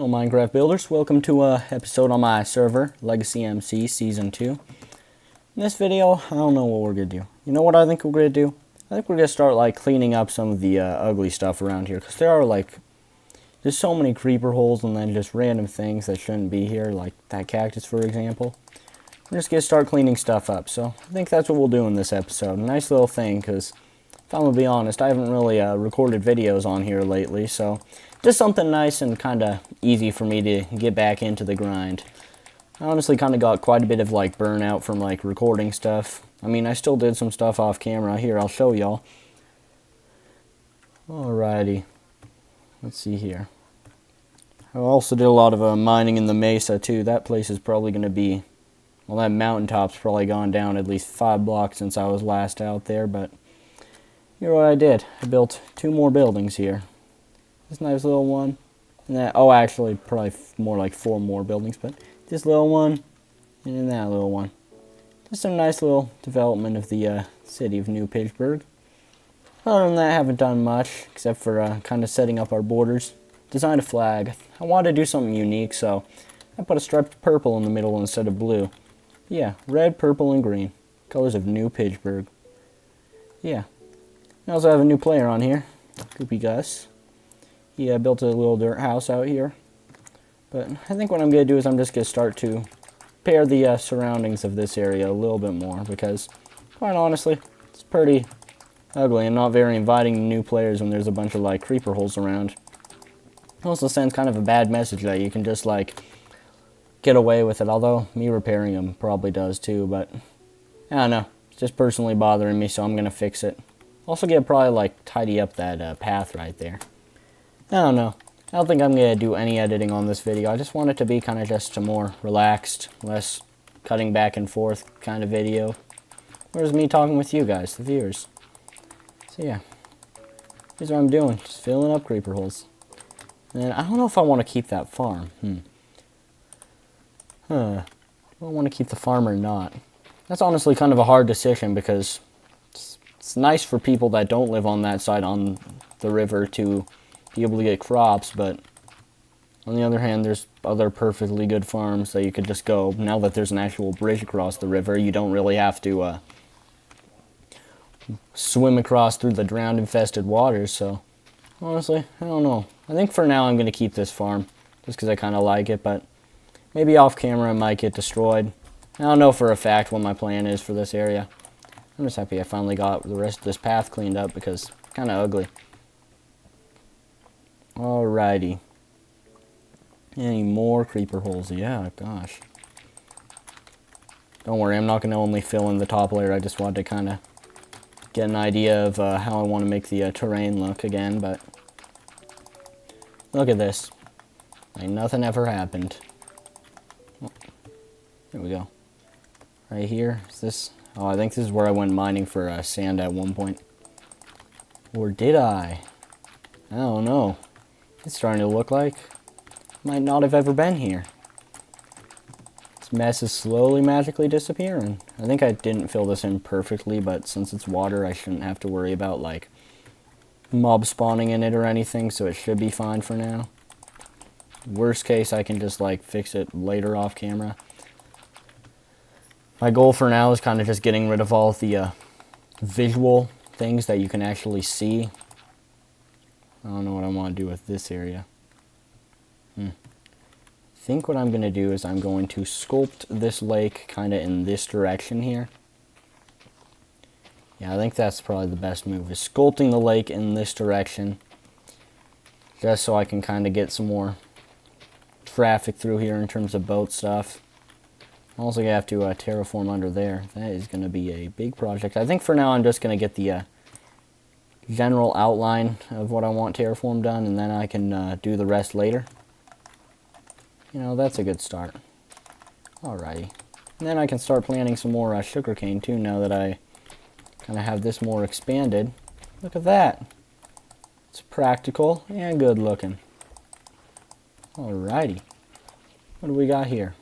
Hello Minecraft builders, welcome to a episode on my server, LegacyMC Season 2. In this video, I don't know what we're going to do. You know what I think we're going to do? I think we're going to start cleaning up some of the ugly stuff around here, because there are there's so many creeper holes and then just random things that shouldn't be here, like that cactus for example. We're just going to start cleaning stuff up, so I think that's what we'll do in this episode. A nice little thing, because if I'm going to be honest, I haven't really recorded videos on here lately, so just something nice and kind of easy for me to get back into the grind. I honestly kind of got quite a bit of burnout from recording stuff. I mean, I still did some stuff off camera. Here, I'll show y'all. Alrighty. Let's see here. I also did a lot of mining in the mesa too. That place is probably going to be, well, that mountaintop's probably gone down at least 5 blocks since I was last out there, but here's what I did. I built 2 more buildings here. This nice little one, and that, oh, actually, probably more like 4 more buildings, but this little one, and then that little one. Just a nice little development of the city of New Pittsburgh. Other than that, I haven't done much, except for kind of setting up our borders. Designed a flag. I wanted to do something unique, so I put a striped purple in the middle instead of blue. Yeah, red, purple, and green. Colors of New Pittsburgh. Yeah. I also have a new player on here, Goopy Gus. He built a little dirt house out here. But I think what I'm going to do is I'm just going to start to pair the surroundings of this area a little bit more, because quite honestly, it's pretty ugly and not very inviting to new players when there's a bunch of creeper holes around. It also sends kind of a bad message that you can just get away with it, although me repairing them probably does too, but I don't know. It's just personally bothering me, so I'm going to fix it. Also gonna probably tidy up that path right there. I don't know. I don't think I'm going to do any editing on this video. I just want it to be kind of just a more relaxed, less cutting back and forth kind of video. Where's me talking with you guys, the viewers? So yeah, here's what I'm doing. Just filling up creeper holes. And I don't know if I want to keep that farm. Do I want to keep the farm or not? That's honestly kind of a hard decision, because it's nice for people that don't live on that side on the river to be able to get crops, but on the other hand, there's other perfectly good farms that you could just go. Now that there's an actual bridge across the river, you don't really have to swim across through the drowned-infested waters, so honestly, I don't know. I think for now I'm going to keep this farm, just because I kind of like it, but maybe off camera it might get destroyed. I don't know for a fact what my plan is for this area. I'm just happy I finally got the rest of this path cleaned up, because it's kind of ugly. Alrighty. Any more creeper holes? Yeah, gosh. Don't worry, I'm not going to only fill in the top layer. I just wanted to kind of get an idea of how I want to make the terrain look again, but look at this. Nothing ever happened. Oh, there we go. Right here. Is this? Oh, I think this is where I went mining for sand at one point. Or did I? I don't know. It's starting to look like I might not have ever been here. This mess is slowly magically disappearing. I think I didn't fill this in perfectly, but since it's water, I shouldn't have to worry about mob spawning in it or anything, so it should be fine for now. Worst case, I can just fix it later off camera. My goal for now is kind of just getting rid of all the visual things that you can actually see. I don't know what I want to do with this area. I think what I'm going to do is I'm going to sculpt this lake kind of in this direction here. Yeah, I think that's probably the best move, is sculpting the lake in this direction. Just so I can kind of get some more traffic through here in terms of boat stuff. I'm also going to have to terraform under there. That is going to be a big project. I think for now I'm just going to get the general outline of what I want terraform done, and then I can do the rest later. You know, that's a good start. Alrighty. And then I can start planting some more sugarcane too, now that I kind of have this more expanded. Look at that. It's practical and good looking. Alrighty. What do we got here?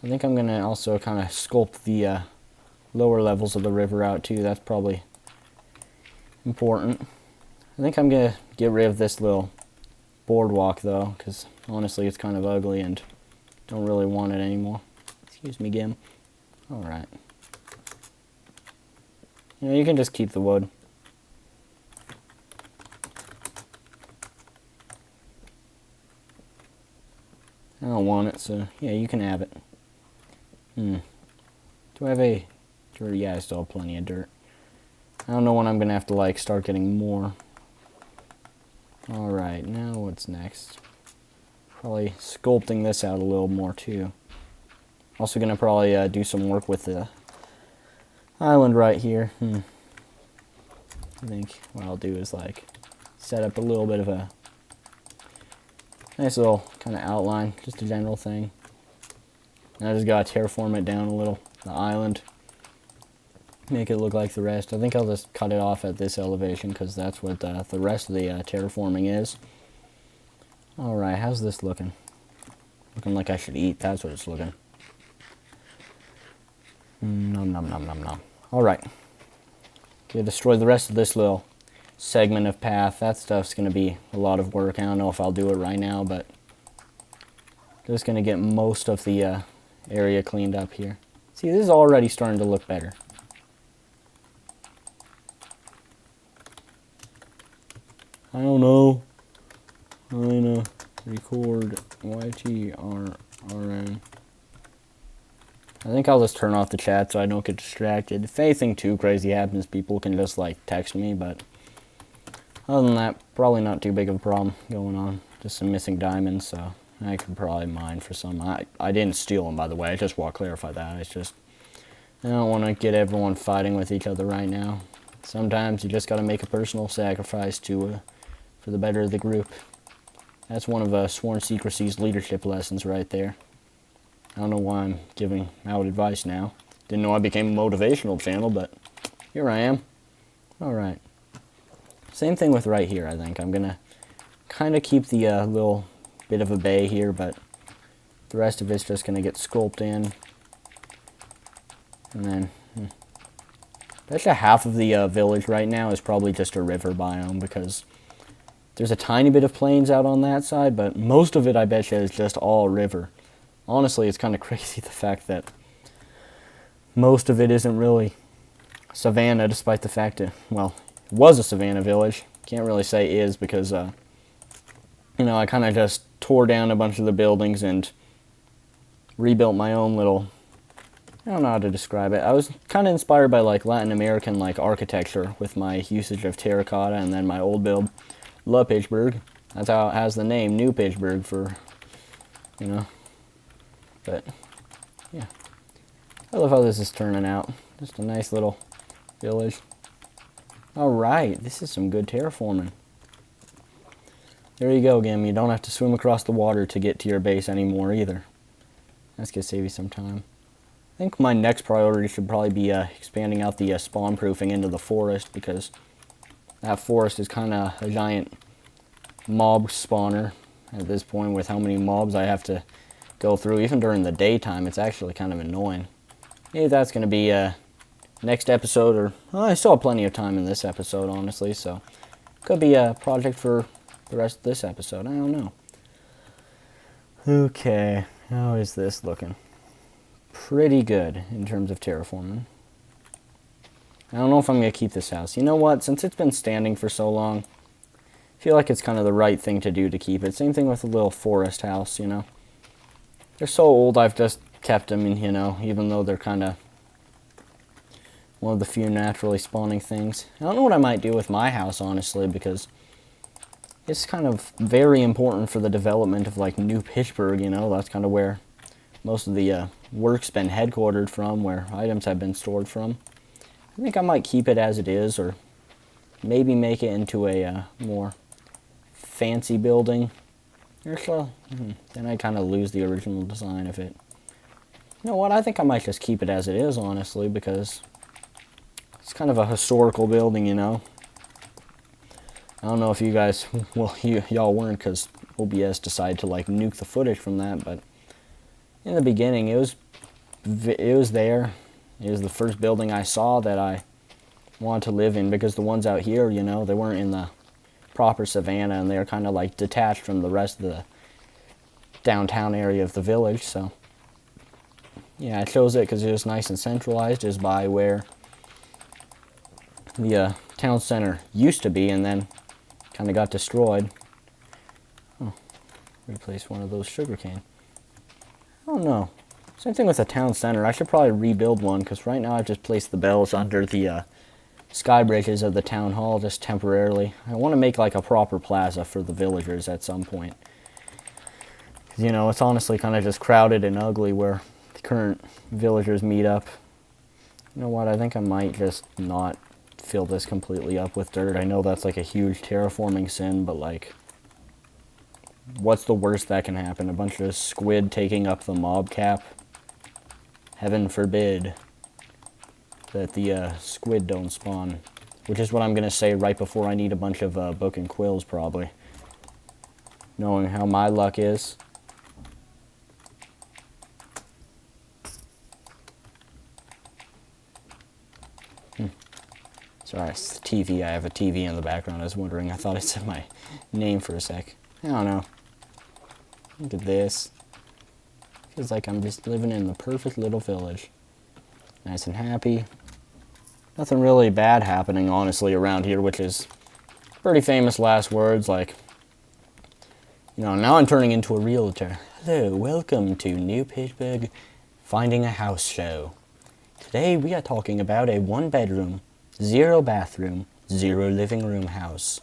I think I'm going to also kind of sculpt the lower levels of the river out too. That's probably important. I think I'm going to get rid of this little boardwalk though, because honestly it's kind of ugly and don't really want it anymore. Excuse me, Gim. Alright. You know, you can just keep the wood. I don't want it, so yeah, you can have it. Do I have a dirt? Yeah, I still have plenty of dirt. I don't know when I'm gonna have to like start getting more. Alright, now what's next? Probably sculpting this out a little more too. Also gonna probably do some work with the island right here. I think what I'll do is like set up a little bit of a nice little kind of outline, just a general thing. And I just gotta terraform it down a little, the island. Make it look like the rest. I think I'll just cut it off at this elevation because that's what the rest of the terraforming is. Alright, how's this looking? Looking like I should eat, that's what it's looking. Nom nom nom nom nom. Alright. Okay, destroy the rest of this little segment of path. That stuff's going to be a lot of work. I don't know if I'll do it right now, but just going to get most of the area cleaned up here. See, this is already starting to look better. I don't know. I'm going to record YTRRN. I think I'll just turn off the chat so I don't get distracted. If anything too crazy happens, people can just like text me, but other than that, probably not too big of a problem going on. Just some missing diamonds, so I could probably mine for some. I didn't steal them, by the way. I just want to clarify that. It's just, I don't want to get everyone fighting with each other right now. Sometimes you just got to make a personal sacrifice to for the better of the group. That's one of Sworn Secrecy's leadership lessons right there. I don't know why I'm giving out advice now. Didn't know I became a motivational channel, but here I am. Alright. Same thing with right here, I think. I'm going to kind of keep the little bit of a bay here, but the rest of it's just going to get sculpted in. And then, betcha half of the village right now is probably just a river biome, because there's a tiny bit of plains out on that side, but most of it, I betcha, is just all river. Honestly, it's kind of crazy the fact that most of it isn't really savanna, despite the fact that, well, it was a savanna village. Can't really say is because, you know, I kind of just tore down a bunch of the buildings and rebuilt my own little, I don't know how to describe it. I was kind of inspired by, like, Latin American, like, architecture with my usage of terracotta and then my old build, La Pittsburgh. That's how it has the name, New Pittsburgh, for, you know. But, yeah. I love how this is turning out. Just a nice little village. Alright, this is some good terraforming. There you go, Gim. You don't have to swim across the water to get to your base anymore either. That's going to save you some time. I think my next priority should probably be expanding out the spawn proofing into the forest, because that forest is kind of a giant mob spawner at this point with how many mobs I have to go through. Even during the daytime, it's actually kind of annoying. Maybe that's going to be next episode, or well, I still have plenty of time in this episode, honestly, so could be a project for the rest of this episode. I don't know. Okay, how is this looking? Pretty good in terms of terraforming. I don't know if I'm going to keep this house. You know what? Since it's been standing for so long, I feel like it's kind of the right thing to do to keep it. Same thing with the little forest house, you know. They're so old, I've just kept them in, you know, even though they're kind of one of the few naturally spawning things. I don't know what I might do with my house, honestly, because it's kind of very important for the development of, like, New Pittsburgh, you know. That's kind of where most of the work's been headquartered from, where items have been stored from. I think I might keep it as it is, or maybe make it into a more fancy building. Then I kind of lose the original design of it. You know what, I think I might just keep it as it is, honestly, because it's kind of a historical building, you know. I don't know if you guys, well, y'all weren't, because OBS decided to, like, nuke the footage from that, but in the beginning, it was there. It was the first building I saw that I wanted to live in, because the ones out here, you know, they weren't in the proper savanna, and they're kind of like detached from the rest of the downtown area of the village. So yeah, I chose it because it was nice and centralized, just by where the town center used to be, and then kind of got destroyed. Oh, replace one of those sugarcane. I don't know. Same thing with the town center. I should probably rebuild one, because right now I've just placed the bells under the sky bridges of the town hall just temporarily. I want to make like a proper plaza for the villagers at some point. You know, it's honestly kind of just crowded and ugly where the current villagers meet up. You know what, I think I might just not fill this completely up with dirt. I know that's like a huge terraforming sin, but like, what's the worst that can happen? A bunch of squid taking up the mob cap? Heaven forbid that the squid don't spawn. Which is what I'm going to say right before I need a bunch of book and quills, probably. Knowing how my luck is. Sorry, it's the TV. I have a TV in the background. I was wondering. I thought it said my name for a sec. I don't know. Look at this. Feels like I'm just living in the perfect little village. Nice and happy. Nothing really bad happening, honestly, around here, which is pretty famous last words. Like, you know, now I'm turning into a realtor. Hello, welcome to New Pittsburgh Finding a House show. Today we are talking about a 1-bedroom, 0 bathroom, 0 living room house.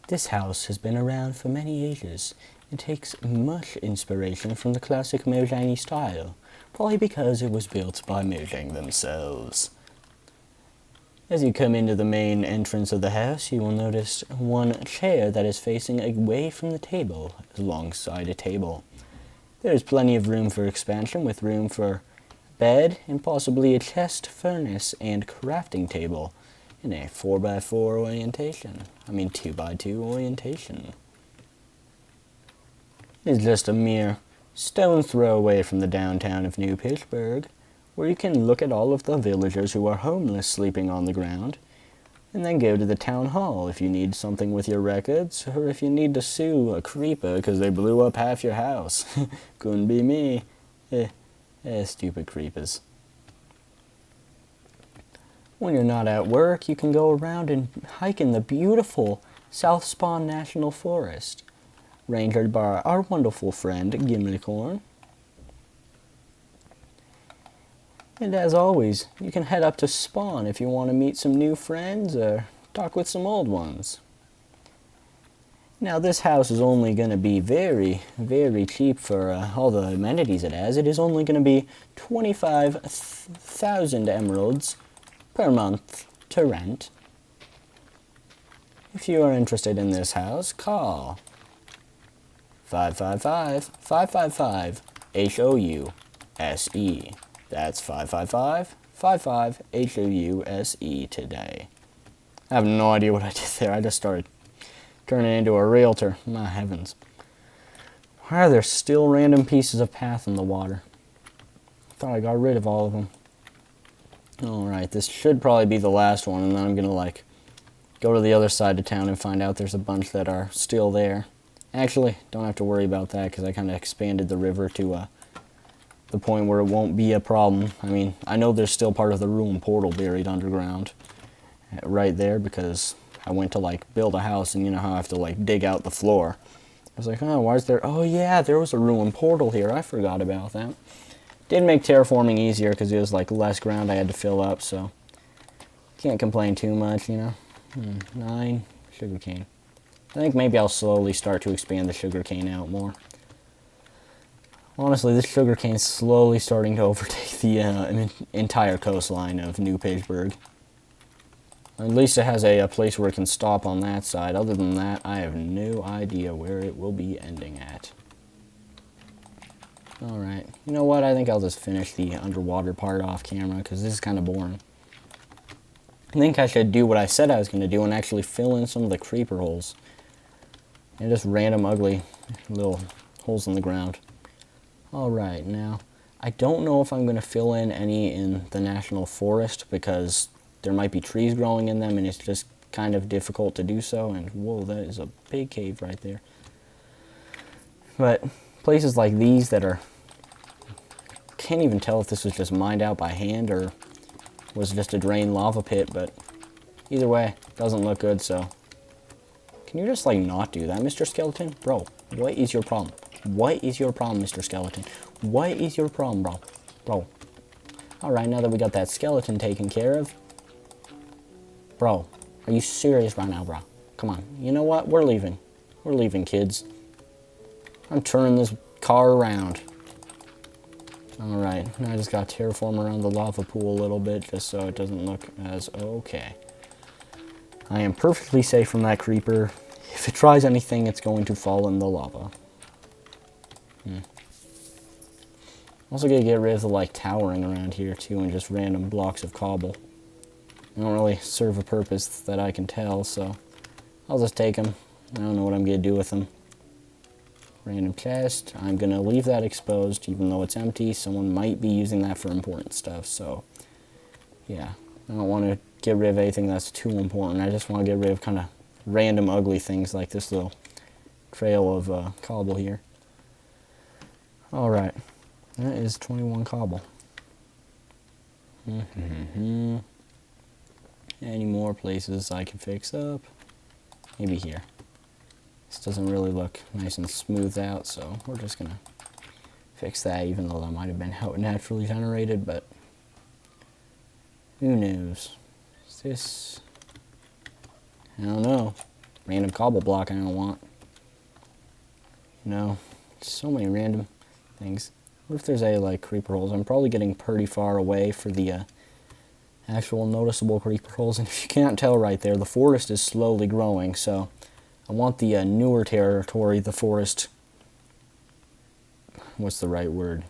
This house has been around for many ages and takes much inspiration from the classic Mojang style, probably because it was built by Mojang themselves. As you come into the main entrance of the house, you will notice one chair that is facing away from the table, alongside a table. There is plenty of room for expansion, with room for bed and possibly a chest, furnace, and crafting table in a 4x4 orientation. 2x2 orientation. It's just a mere stone's throw away from the downtown of New Pittsburgh, where you can look at all of the villagers who are homeless sleeping on the ground, and then go to the town hall if you need something with your records, or if you need to sue a creeper because they blew up half your house. Couldn't be me. Stupid creepers. When you're not at work, you can go around and hike in the beautiful South Spawn National Forest, rangered by our wonderful friend Gimlicorn. And as always, you can head up to Spawn if you want to meet some new friends or talk with some old ones. Now, this house is only going to be very, very cheap for all the amenities it has. It is only going to be 25,000 emeralds per month to rent. If you are interested in this house, call 555-555-HOUSE. That's 555-55-HOUSE today. I have no idea what I did there. I just started turning into a realtor. My heavens. Why are there still random pieces of path in the water? I thought I got rid of all of them. Alright, this should probably be the last one, and then I'm gonna go to the other side of town and find out there's a bunch that are still there. Actually, don't have to worry about that because I kind of expanded the river to the point where it won't be a problem. I know there's still part of the ruined portal buried underground right there, because I went to build a house, and you know how I have to dig out the floor. I was like, oh, why is there, oh yeah, there was a ruined portal here. I forgot about that. Did make terraforming easier because it was less ground I had to fill up, so can't complain too much, you know. 9 sugarcane. I think maybe I'll slowly start to expand the sugarcane out more. Honestly, this sugarcane is slowly starting to overtake the entire coastline of New Pittsburgh. At least it has a place where it can stop on that side. Other than that, I have no idea where it will be ending at. Alright, you know what? I think I'll just finish the underwater part off camera, because this is kind of boring. I think I should do what I said I was going to do and actually fill in some of the creeper holes. And just random ugly little holes in the ground. Alright, now, I don't know if I'm going to fill in any in the National Forest, because there might be trees growing in them, and it's just kind of difficult to do so. And whoa, that is a big cave right there. But places like these that are, can't even tell if this was just mined out by hand or was just a drained lava pit, but either way, doesn't look good. So can you just like not do that, Mr. Skeleton? Bro, what is your problem? What is your problem, Mr. Skeleton? What is your problem, bro? Bro. Alright, now that we got that skeleton taken care of. Bro, are you serious right now, bro? Come on. You know what? We're leaving. We're leaving, kids. I'm turning this car around. Alright, now I just got to terraform around the lava pool a little bit just so it doesn't look as okay. I am perfectly safe from that creeper. If it tries anything, it's going to fall in the lava. Also gonna get rid of the like towering around here too and just random blocks of cobble. They don't really serve a purpose that I can tell, so I'll just take them. I don't know what I'm gonna do with them. Random chest. I'm gonna leave that exposed even though it's empty. Someone might be using that for important stuff, so yeah. I don't want to get rid of anything that's too important. I just want to get rid of kind of random ugly things like this little trail of cobble here. Alright. That is 21 cobble. Any more places I can fix up? Maybe here. This doesn't really look nice and smoothed out, so we're just gonna fix that, even though that might have been how it naturally generated, but who knows? Is this... I don't know. Random cobble block I don't want. No. So many random things. What if there's any like creeper holes? I'm probably getting pretty far away for the actual noticeable creeper holes, and if you can't tell right there, the forest is slowly growing, so I want the newer territory, the forest, what's the right word?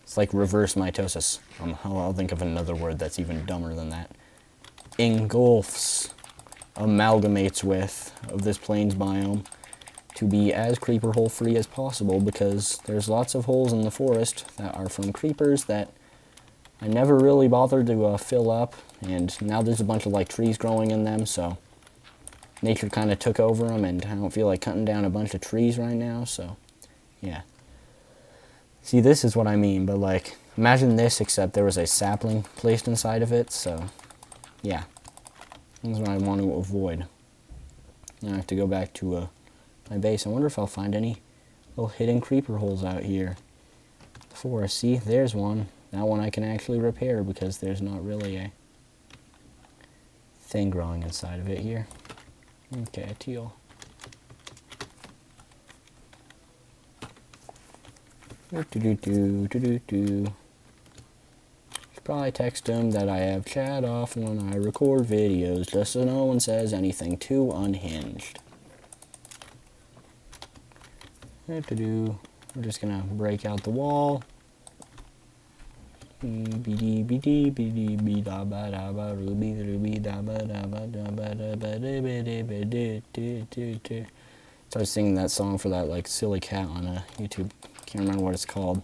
It's like reverse mitosis. I'll think of another word that's even dumber than that. Engulfs, amalgamates with, of this plains biome, to be as creeper hole free as possible, because there's lots of holes in the forest that are from creepers that I never really bothered to fill up, and now there's a bunch of like trees growing in them, so nature kind of took over them, and I don't feel like cutting down a bunch of trees right now, so yeah. See, this is what I mean, but like, imagine this except there was a sapling placed inside of it, so yeah. That's what I want to avoid. Now I have to go back to my base. I wonder if I'll find any little hidden creeper holes out here. The forest, see, there's one. That one I can actually repair because there's not really a thing growing inside of it here. Okay, teal. Should probably text him that I have chat off when I record videos, just so no one says anything too unhinged. We're just gonna break out the wall. Started singing that song for that like silly cat on YouTube. Can't remember what it's called.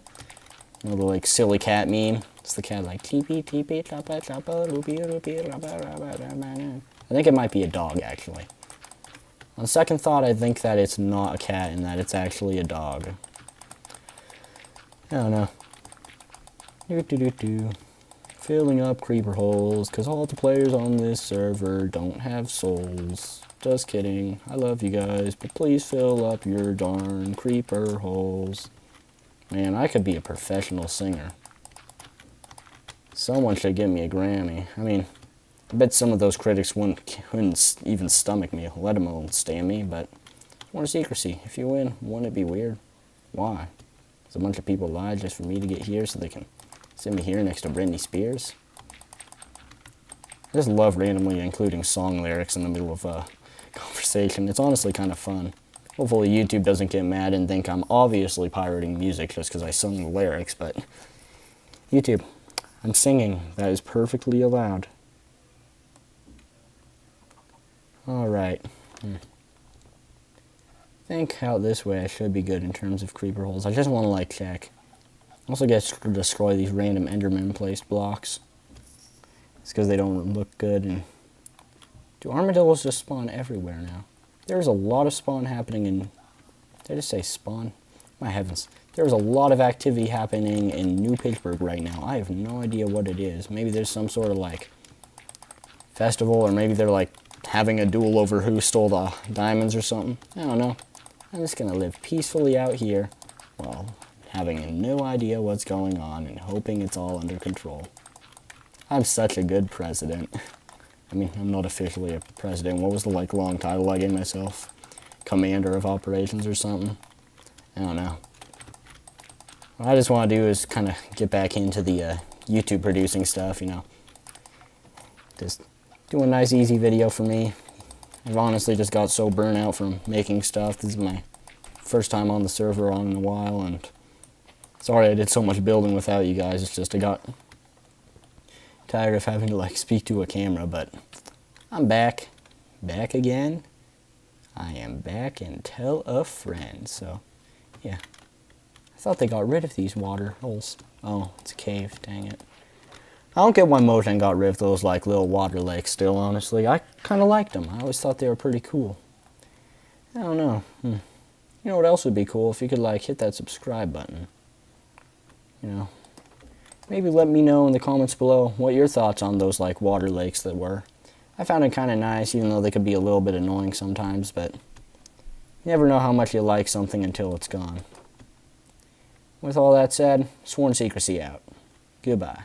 You know the like silly cat meme? It's the cat like teepee teepee choppa choppa loopy loopy I think it might be a dog actually. On second thought, I think that it's not a cat and that it's actually a dog. I don't know. Filling up creeper holes, because all the players on this server don't have souls. Just kidding. I love you guys, but please fill up your darn creeper holes. Man, I could be a professional singer. Someone should give me a Grammy. I mean, I bet some of those critics couldn't even stomach me, let alone stand me, but more secrecy. If you win, wouldn't it be weird? Why? Does a bunch of people lie just for me to get here so they can sit me here next to Britney Spears? I just love randomly including song lyrics in the middle of a conversation. It's honestly kind of fun. Hopefully YouTube doesn't get mad and think I'm obviously pirating music just because I sung the lyrics, but YouTube, I'm singing. That is perfectly allowed. Alright. I think out this way I should be good in terms of creeper holes. I just want to like check. Also get to destroy these random Enderman placed blocks. It's because they don't look good and Do armadillos just spawn everywhere now? There's a lot of spawn happening in... Did I just say spawn? My heavens. There's a lot of activity happening in New Pittsburgh right now. I have no idea what it is. Maybe there's some sort of, like, festival, or maybe they're, like, having a duel over who stole the diamonds or something. I don't know. I'm just gonna live peacefully out here, well, having no idea what's going on and hoping it's all under control. I'm such a good president. I mean, I'm not officially a president. What was the, like, long title I gave myself? Commander of operations or something? I don't know. What I just want to do is kind of get back into the YouTube producing stuff, you know. Just do a nice, easy video for me. I've honestly just got so burnt out from making stuff. This is my first time on the server in a while, and sorry I did so much building without you guys. It's just I got tired of having to, like, speak to a camera, but I'm back. Back again. I am back, and tell a friend. So, yeah. I thought they got rid of these water holes. Oh, it's a cave, dang it. I don't get why Mojang got rid of those, like, little water lakes still, honestly. I kind of liked them. I always thought they were pretty cool. I don't know. You know what else would be cool? If you could, like, hit that subscribe button. You know. Maybe let me know in the comments below what your thoughts on those, like, water lakes that were. I found it kind of nice, even though they could be a little bit annoying sometimes, but you never know how much you like something until it's gone. With all that said, Sworn Secrecy out. Goodbye.